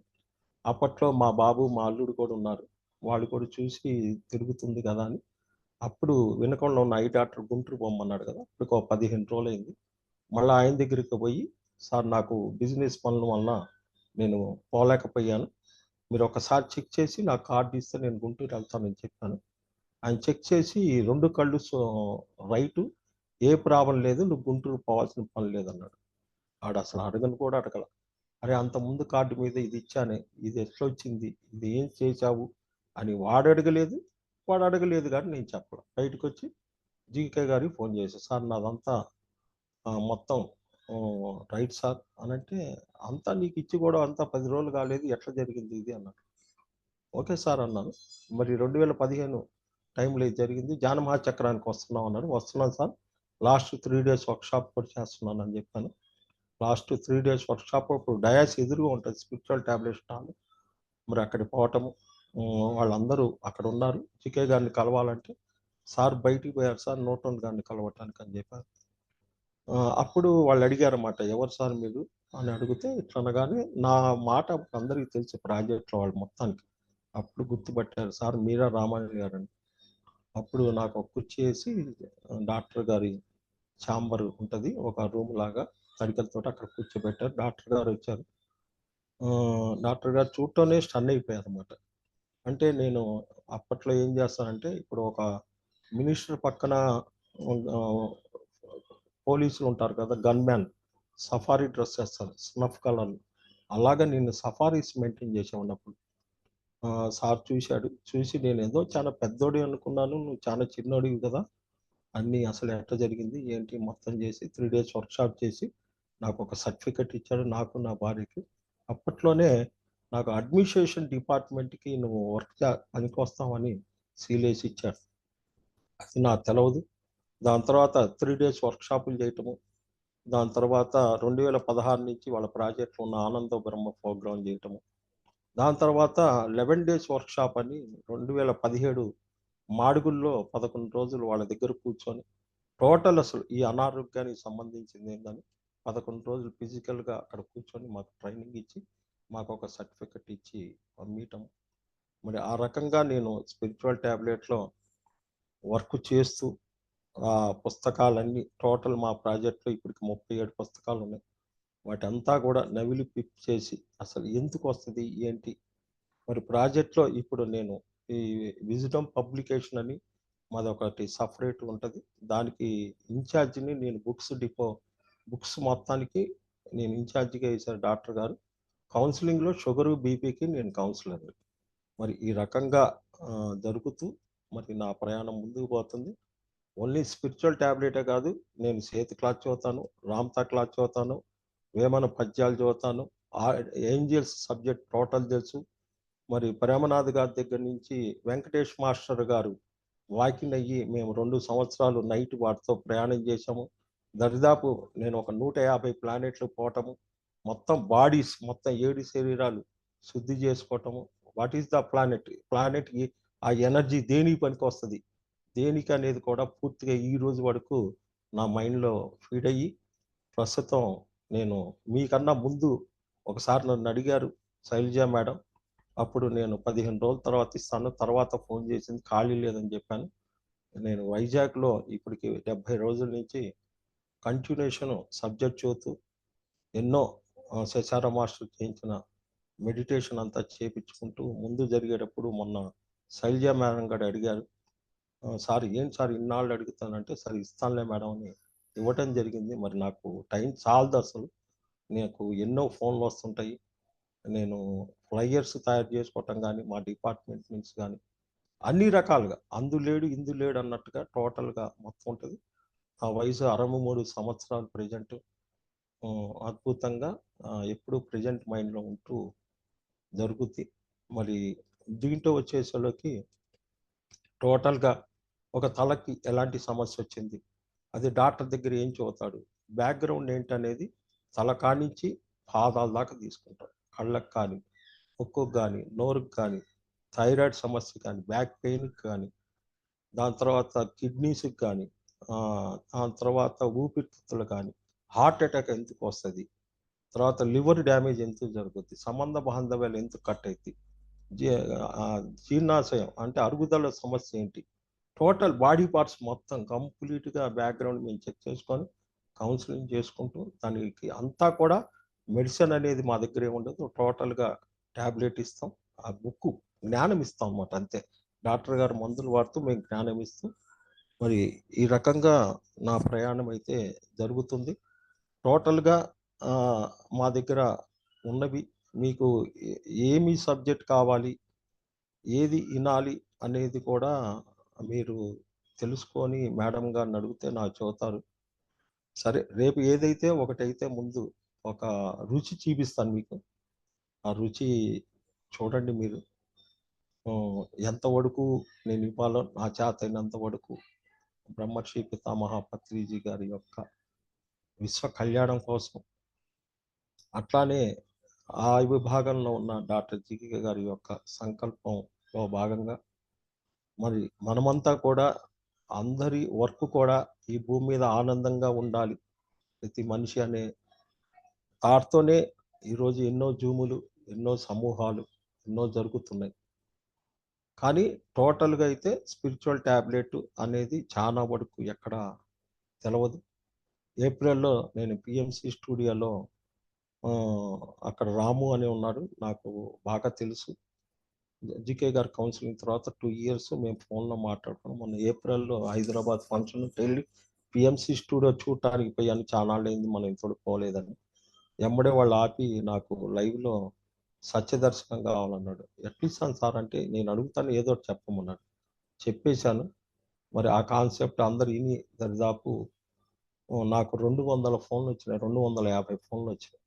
అప్పట్లో మా బాబు మా అల్లుడు కూడా ఉన్నారు, వాళ్ళు కూడా చూసి తిరుగుతుంది కదా అని అప్పుడు వినకొండలో ఉన్న ఐ డాక్టర్ గుంటూరు పొమ్మన్నాడు కదా, ఇప్పుడు 15 రోజులు అయింది. మళ్ళీ ఆయన దగ్గరికి పోయి సార్ నాకు బిజినెస్ పనుల వల్ల నేను పోలేకపోయాను, మీరు ఒకసారి చెక్ చేసి నాకు కార్డు ఇస్తే నేను గుంటూరు వెళ్తానని చెప్పాను. ఆయన చెక్ చేసి 2 కళ్ళు రైటు, ఏ ప్రాబ్లం లేదు, నువ్వు గుంటూరు పోవాల్సిన పని లేదన్నాడు. ఆడు అసలు అడగను కూడా అడగల. అరే అంత ముందు కార్డు మీద ఇది ఇచ్చానే, ఇది ఎట్లా వచ్చింది, ఇది ఏం చేశావు అని వాడు అడగలేదు కానీ నేను చెప్పడం బయటకు వచ్చి జీకే గారికి ఫోన్ చేశాను. సార్ నాదంతా మొత్తం రైట్ సార్ అనంటే, అంతా నీకు ఇచ్చి కూడా అంతా 10 రోజులు కాలేదు, ఎట్లా జరిగింది ఇది అన్నాడు. ఓకే సార్ అన్నాను. మరి 2015 టైంలో ఇది జరిగింది. జ్ఞానమహాచక్రానికి వస్తున్నాం అన్నాడు. వస్తున్నాను సార్. లాస్ట్ 3 డేస్ వర్క్‌షాప్ కూడా చేస్తున్నాను అని చెప్పాను. లాస్ట్ 3 డేస్ వర్క్‌షాప్ అప్పుడు డయాస్ ఎదురుగా ఉంటుంది స్పిరిచువల్ టాబ్లెట్స్ హాల్. మరి అక్కడికి పోవటము, వాళ్ళందరూ అక్కడ ఉన్నారు. జీకే గారిని కలవాలంటే, సార్ బయటికి పోయారు సార్ న్యూటన్ గారిని కలవటానికి అని చెప్పారు. అప్పుడు వాళ్ళు అడిగారన్నమాట, ఎవరు సార్ మీరు అని అడిగితే, ఇట్లా అనగానే నా మాట అందరికీ తెలుసు ప్రాజెక్ట్‌లో వాళ్ళు మొత్తానికి. అప్పుడు గుర్తుపట్టారు, సార్ మీరా రామానుజన్ గారని. అప్పుడు నాకు ఒక కుర్చీ వేసి డాక్టర్ గారి ఛాంబర్ ఉంటది, ఒక రూమ్ లాగా తడికలతోటి అక్కడ కూర్చోబెట్టారు. డాక్టర్ గారు వచ్చారు. డాక్టర్ గారు చూడటంనే స్టన్ అయిపోయారన్నమాట. అంటే నేను అప్పట్లో ఏం చేస్తానంటే, ఇప్పుడు ఒక మినిస్టర్ పక్కన ఆహ్, పోలీసులు ఉంటారు కదా! గన్‌మ్యాన్ సఫారీ డ్రెస్ ఏస్తారు స్నఫ్ కలర్‌లో. అలాగా నేను సఫారీస్ మెయింటైన్ చేసేవాడిని అప్పుడు. సార్ చూసాడు. చూసి నేనేదో చాలా పెద్దోడివి అనుకున్నాను. నువ్వు చాలా చిన్నోడివి కదా! అన్నీ అసలు ఎట్లా జరిగింది? ఏంటి? మొత్తం చేసి 3 డేస్ వర్క్‌షాప్ చేసి నాకొక సర్టిఫికేట్ ఇచ్చాడు నాకు, నా భార్యకి. అప్పట్లోనే నాకు అడ్మినిస్ట్రేషన్ డిపార్ట్‌మెంట్‌కి నువ్వు పనికొస్తావని సీలేసి ఇచ్చారు. అది నాకు తెలవదు. దాని తర్వాత 3 డేస్ వర్క్‌షాపులు చేయటము. దాని తర్వాత 2016 నుంచి వాళ్ళ ప్రాజెక్ట్‌లో ఉన్న ఆనంద బ్రహ్మ ప్రోగ్రామ్ చేయటము. దాని తర్వాత 11 డేస్ వర్క్‌షాప్ అని 2017 మాడుగుల్లో 11 రోజులు వాళ్ళ దగ్గర కూర్చొని, టోటల్ అసలు ఈ అనారోగ్యానికి సంబంధించింది ఏందని 11 రోజులు ఫిజికల్‌గా అక్కడ కూర్చొని మాకు ట్రైనింగ్ ఇచ్చి, మాకొక సర్టిఫికేట్ ఇచ్చి పంపియటం. మరి ఆ రకంగా నేను స్పిరిచువల్ టాబ్లెట్‌లో వర్క్ చేస్తూ, పుస్తకాలన్నీ టోటల్ మా ప్రాజెక్ట్‌లో ఇప్పటికి 37 పుస్తకాలున్నాయి. వాటంతా కూడా నవిలి పిప్ చేసి అసలు ఎందుకొస్తది? ఏంటి? మరి ప్రాజెక్ట్‌లో ఇప్పుడు నేను ఈ విజ్డమ్ పబ్లికేషన్ అని మాదొకటి సెపరేట్ ఉంటది. దానికి ఇన్‌చార్జ్‌ని నేను బుక్స్ మొత్తానికి నేను ఇన్‌చార్జ్‌గా ఏశారు డాక్టర్ గారు. కౌన్సెలింగ్‌లో షుగరు, బీపీకి నేను కౌన్సిలర్‌ని. మరి ఈ రకంగా జరుగుతూ మరి నా ప్రయాణం ముందుకు పోతుంది. ఓన్లీ స్పిరిచువల్ టాబ్లెటే కాదు, నేను సేతు క్లాత్ చదువుతాను, రామ్‌తా క్లాత్ చదువుతాను, వేమన పద్యాలు చదువుతాను, ఏంజెల్స్ సబ్జెక్ట్ టోటల్ తెలుసు. మరి ప్రేమనాథ్ గారి దగ్గర నుంచి వెంకటేష్ మాస్టర్ గారు వాకిన్ అయ్యి మేము 2 సంవత్సరాలు నైట్ వాటితో ప్రయాణం చేశాము. దరిదాపు నేను ఒక 150 ప్లానెట్‌లకు పోవటము. మొత్తం బాడీస్ మొత్తం 7 శరీరాలు శుద్ధి చేసుకోవటము. What is the planet? ప్లానెట్‌కి ఆ ఎనర్జీ దేనికి పనికొస్తది? దేనికనేది కూడా పూర్తిగా ఈ రోజు వరకు నా మైండ్‌లో ఫీడ్ అయ్యి, ప్రస్తుతం నేను మీకన్నా ముందు ఒకసారి నన్నడిగారు శైలజ మేడం. అప్పుడు నేను 15 రోజుల తర్వాత ఇస్తాను. తర్వాత ఫోన్ చేసింది ఖాళీ లేదని చెప్పాను. నేను వైజాగ్‌లో ఇప్పటికి 70 రోజుల నుంచి కంటిన్యూషన్ సబ్జెక్ట్ చదువుతూ ఎన్నో శశార మాస్టర్ చేయించిన మెడిటేషన్ అంతా చేపించుకుంటూ ముందు జరిగేటప్పుడు మొన్న శైలజ మేడం గారు అడిగారు. సార్ ఏంటి సార్ ఇన్నాళ్ళు అడుగుతానంటే, సరే ఇస్తానులే మేడం అని ఇవ్వటం జరిగింది. మరి నాకు టైం చాలదసలు. నాకు ఎన్నో ఫోన్‌లు వస్తుంటాయి. నేను ఫ్లైయర్స్ తయారు చేసుకోవటం గానీ, మా డిపార్ట్‌మెంట్ నుంచి గానీ, అన్ని రకాలుగా అందు లేడు, ఇందు లేడు అన్నట్టుగా టోటల్‌గా మొత్తం ఉంటది. నా వయసు 63 సంవత్సరాలు ప్రెజెంట్. అద్భుతంగా ఎప్పుడూ ప్రెజెంట్ మైండ్‌లో ఉంటూ జరుగుద్ది. మరి దీంట్లో వచ్చేసరికి టోటల్‌గా ఒక తలకి ఎలాంటి సమస్యొచ్చింది? అది డాక్టర్ దగ్గర ఏం చెబుతాడు? బ్యాక్‌గ్రౌండ్ ఏంటనేది తల కానించి పాదాల దాకా తీసుకుంటాడు. కళ్ళకి కానీ, ముక్కుకి గానీ, నోరుకి కానీ, థైరాయిడ్ సమస్య కానీ, బ్యాక్ పెయిన్‌కి కానీ, దాని తర్వాత కిడ్నీస్‌కి కానీ, దాని తర్వాత ఊపిరితిత్తులు కానీ, హార్ట్ అటాక్ ఎందుకొస్తది? తర్వాత లివర్ డ్యామేజ్ ఎందుకు జరుగుద్ది? సంబంధ బాంధవ్యాలు ఎందుకు కట్ అయిద్ది? జీ జీర్ణాశయం అంటే అరుగుదల సమస్య ఏంటి? టోటల్ బాడీ పార్ట్స్ మొత్తం కంప్లీట్‌గా బ్యాక్‌గ్రౌండ్ మేము చెక్ చేసుకొని, కౌన్సెలింగ్ చేసుకుంటూ దానికి అంతా కూడా మెడిసిన్ అనేది మా దగ్గర ఏముండదు. టోటల్‌గా టాబ్లెట్ ఇస్తాం. ఆ బుక్కు జ్ఞానం ఇస్తాం అన్నమాట అంతే. డాక్టర్ గారు మందులు వాడుతూ మేము జ్ఞానం ఇస్తూ మరి ఈ రకంగా నా ప్రయాణం అయితే జరుగుతుంది. టోటల్‌గా ఆహ్, మా దగ్గర ఉన్నవి మీకు ఏమి సబ్జెక్ట్ కావాలి? ఏది ఇనాలి అనేది కూడా మీరు తెలుసుకొని మేడం గారిని అడిగితే నాకు చెబుతారు. సరే రేపు ఏదైతే ఒకటైతే ముందు ఒక రుచి చూపిస్తాను మీకు. ఆ రుచి చూడండి మీరు. ఎంత వరకు నేను ఇవ్వాలో నా చేతైనంత వరకు బ్రహ్మర్షి పితామహ పత్రిజీ గారి యొక్క విశ్వ కళ్యాణం కోసం, అట్లానే ఆ విభాగంలో ఉన్న డాక్టర్ జికే గారి యొక్క సంకల్పంలో భాగంగా మరి మనమంతా కూడా అందరి వర్క్ కూడా ఈ భూమి మీద ఆనందంగా ఉండాలి ప్రతి మనిషి అనే థాట్‌తోనే ఈరోజు ఎన్నో జూములు, ఎన్నో సమూహాలు, ఎన్నో జరుగుతున్నాయి. కానీ టోటల్‌గా అయితే స్పిరిచువల్ టాబ్లెట్ అనేది చాలా వరకు ఎక్కడ తెలవదు. ఏప్రిల్‌లో నేను పిఎంసి స్టూడియోలో అక్కడ రాము అని ఉన్నాడు. నాకు బాగా తెలుసు. జీకే గారి కౌన్సిలింగ్ తర్వాత 2 ఇయర్స్ మేము ఫోన్‌లో మాట్లాడుకున్నాం. మొన్న ఏప్రిల్‌లో హైదరాబాద్ ఫంక్షన్‌కెళ్ళి పిఎంసి స్టూడియో చూడటానికి పోయాను. చానాళ్ళయింది మనం ఇంతవరకు పోలేదని. ఎమ్మడే వాళ్ళు ఆపి నాకు లైవ్‌లో సత్యదర్శనం కావాలన్నాడు. ఎట్లిస్తాను సార్ అంటే నేను అడుగుతాను ఏదో ఒకటి చెప్పమన్నాడు. చెప్పేశాను. మరి ఆ కాన్సెప్ట్ అందరూ ఇని దరిదాపు నాకు 200 ఫోన్‌లొచ్చినాయి. 250 ఫోన్‌లొచ్చినాయి.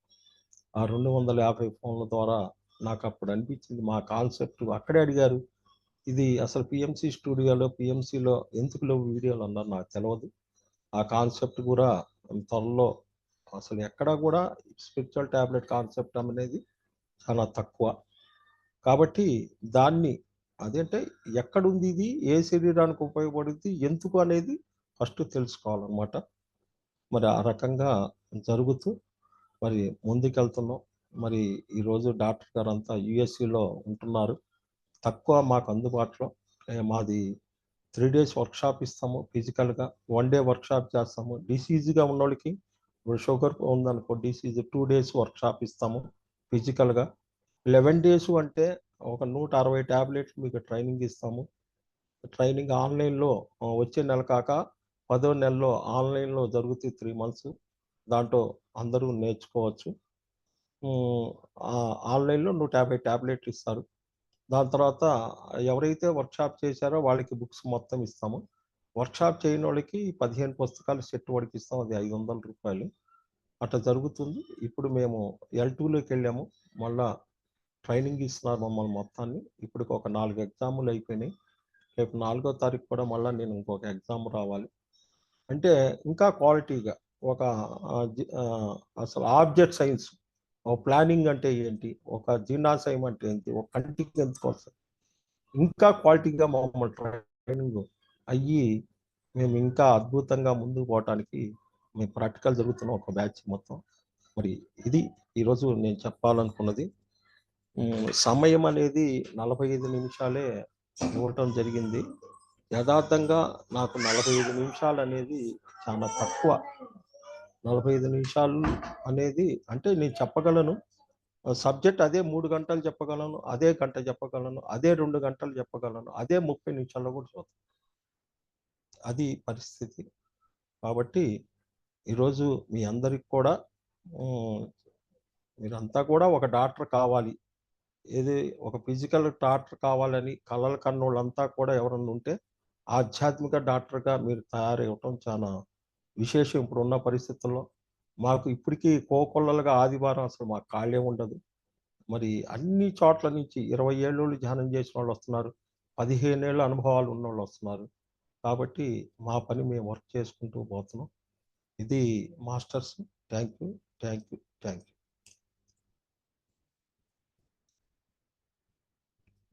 ఆ 250 ఫోన్‌ల ద్వారా నాకప్పుడు అనిపించింది మా కాన్సెప్ట్ అక్కడే అడిగారు. ఇది అసలు పిఎంసి స్టూడియోలో, పిఎంసిలో ఎందుకు లేవు వీడియోలు అన్నారు. నాకు తెలవదు. ఆ కాన్సెప్ట్ కూడా త్వరలో అసలు ఎక్కడా కూడా స్పిరిచువల్ టాబ్లెట్ కాన్సెప్ట్ అనేది చాలా తక్కువ. కాబట్టి దాన్ని అదేంటే ఎక్కడుంది ఇది? ఏ శరీరానికి ఉపయోగపడుద్ది? ఎందుకు అనేది ఫస్ట్ తెలుసుకోవాలనమాట. మరి ఆ రకంగా జరుగుతూ మరి ముందుకెళ్తున్నాం. మరి ఈరోజు డాక్టర్ గారంతా యూఎస్‌ఏలో ఉంటున్నారు. తక్కువ మాకు అందుబాటులో. మాది 3 డేస్ వర్క్‌షాప్ ఇస్తాము ఫిజికల్‌గా. 1 డే వర్క్‌షాప్ చేస్తాము. డిసీజ్‌గా ఉన్నోళ్ళకి ఇప్పుడు షుగర్ ఉందనుకో డిసీజ్ 2 డేస్ వర్క్‌షాప్ ఇస్తాము ఫిజికల్‌గా. 11 డేస్ అంటే ఒక 160 టాబ్లెట్లు మీకు ట్రైనింగ్ ఇస్తాము. ట్రైనింగ్ ఆన్‌లైన్‌లో వచ్చే నెల కాక పదో నెలలో ఆన్‌లైన్‌లో జరుగుతాయి 3 మంత్స్. దాంట్లో అందరూ నేర్చుకోవచ్చు. హ్మ్. ఆన్‌లైన్‌లో 150 టాబ్లెట్లు ఇస్తారు. దాని తర్వాత ఎవరైతే వర్క్‌షాప్ చేశారో వాళ్ళకి బుక్స్ మొత్తం ఇస్తాము. వర్క్‌షాప్ చేయనోళ్ళకి 15 పుస్తకాలు సెట్ వరకిస్తాం. అది రూ. 500. అట్లా జరుగుతుంది. ఇప్పుడు మేము L2లోకెళ్ళాము. మళ్ళా ట్రైనింగ్ ఇస్తున్నారు మమ్మల్ని మొత్తాన్ని. ఇప్పటికి ఒక 4 ఎగ్జాములు అయిపోయినాయి. రేపు 4 తారీఖు కూడా మళ్ళా నేను ఇంకొక ఎగ్జామ్ రావాలి. అంటే ఇంకా క్వాలిటీగా ఒక అసలు ఆబ్జెక్ట్ సైన్స్, ఒక ప్లానింగ్ అంటే ఏంటి? ఒక జీర్ణాశయం అంటే ఏంటి? ఒక కంటికి ఎందుకొస్తది? ఇంకా క్వాలిటీగా మమ్మల్ని ట్రైనింగ్ అయ్యి మేము ఇంకా అద్భుతంగా ముందుకు పోవటానికి మేము ప్రాక్టికల్ జరుగుతున్న ఒక బ్యాచ్ మొత్తం. మరి ఇది ఈరోజు నేను చెప్పాలనుకున్నది. సమయం అనేది 45 నిమిషాలే ఇవ్వటం జరిగింది. యదార్థంగా నాకు 45 నిమిషాలనేది చాలా తక్కువ. 45 నిమిషాలు అనేది అంటే నేను చెప్పగలను. సబ్జెక్ట్ అదే 3 గంటలు చెప్పగలను. అదే గంట చెప్పగలను. అదే 2 గంటలు చెప్పగలను. అదే 30 నిమిషాల్లో కూడా చూస్తాను. అది పరిస్థితి. కాబట్టి ఈరోజు మీ అందరికి కూడా హ్మ్, మీరంతా కూడా ఒక డాక్టర్ కావాలి. ఏది ఒక ఫిజికల్ డాక్టర్ కావాలని కలలు కన్నోళ్ళంతా కూడా ఎవరన్నా ఉంటే ఆధ్యాత్మిక డాక్టర్‌గా మీరు తయారవ్వటం చాలా విశేషం ఇప్పుడున్న పరిస్థితుల్లో. మాకు ఇప్పటికీ కోకొల్లలుగా ఆదివారం అసలు మాకు ఖాళీ ఉండదు. మరి అన్ని చోట్ల నుంచి 20 ఏళ్ళోళ్ళు ధ్యానం చేసినోళ్ళొస్తున్నారు. 15 ఏళ్ల అనుభవాలు ఉన్నోళ్ళొస్తున్నారు. కాబట్టి మా పని మేము వర్క్ చేసుకుంటూ పోతున్నాం. ఇది masters. Thank you. Thank you. Thank you.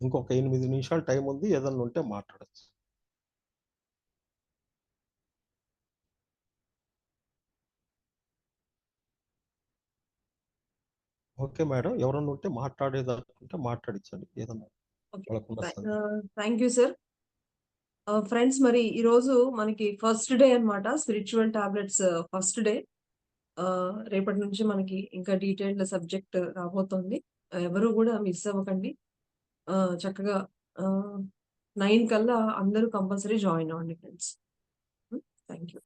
ఇంకొక 8 నిమిషాలు టైం ఉంది. ఏదన్నా ఉంటే మాట్లాడొచ్చు. Okay madam. ఎవరన్నా ఉంటే మాట్లాడేదనుకుంటే మాట్లాడిచ్చండి. ఏదన్నా ఓకే. వాళ్ళకున్న థాంక్ యూ సార్. ఫ్రెండ్స్ మరి ఈరోజు మనకి ఫస్ట్ డే అన్నమాట. Spiritual tablets first day. రేపటి నుంచి మనకి ఇంకా డీటెయిల్డ్ సబ్జెక్ట్ రాబోతోంది. ఎవరు గూడా మిస్ అవ్వకండి. చక్కగా ఆహ్, 9 కల్లా అందరూ కంపల్సరీ జాయిన్ అవ్వండి ఫ్రెండ్స్. Thank you.